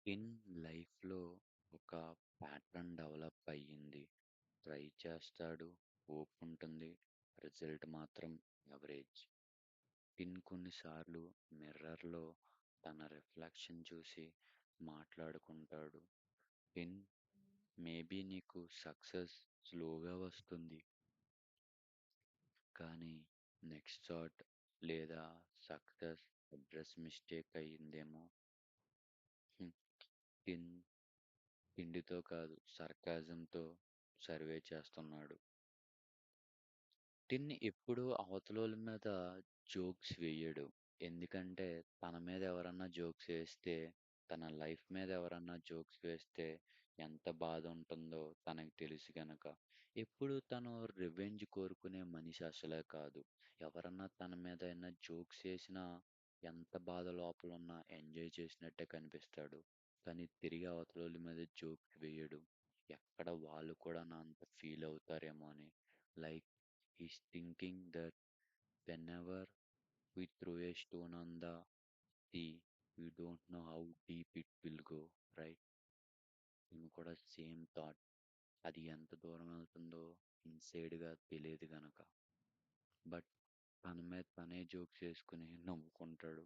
In లైఫ్‌లో ఒక pattern develop అయ్యింది. ట్రై చేస్తాడు, హోప్ ఉంటుంది. రిజల్ట్ మాత్రం యావరేజ్. కొన్నిసార్లు మిర్రర్‌లో తన రిఫ్లెక్షన్ చూసి మాట్లాడుకుంటాడు. టిన్ మేబీ నీకు సక్సెస్ స్లోగా వస్తుంది. కానీ నెక్స్ట్ షాట్ లేదా సక్సెస్ అడ్రెస్ మిస్టేక్ అయ్యిందేమో. హ్మ్. టిన్ తిండితో కాదు సర్కాజంతో సర్వే చేస్తున్నాడు. టిన్ ఎప్పుడూ అవతలోళ్ళ మీద జోక్స్ వెయ్యడు. ఎందుకంటే తన మీద ఎవరన్నా జోక్స్ వేస్తే, తన లైఫ్ మీద ఎవరన్నా జోక్స్ వేస్తే ఎంత బాధ ఉంటుందో తనకు తెలుసు గనక. ఎప్పుడు తను రివెంజ్ కోరుకునే మనిషి అసలే కాదు. ఎవరన్నా తన మీద ఏమైనా జోక్స్ ఏసినా ఎంత బాధ లోపలున్నా ఎంజాయ్ చేసినట్టే కనిపిస్తాడు. కానీ తిరిగి అవతలోళ్ళ మీద జోక్స్ వేయడు. ఎక్కడ వాళ్ళు కూడా నా అంత ఫీల్ అవుతారేమో అని. Like he's thinking that whenever we throw a stone on the sea, we don't know how deep it will go, right? నేను కూడా సేమ్ థాట్. అది ఎంత దూరం వెళ్తుందో ఇన్‌సైడ్‌గా తెలీదు గనక. బట్ తన మీద తనే జోక్స్ చేసుకొని నవ్వుకుంటాడు.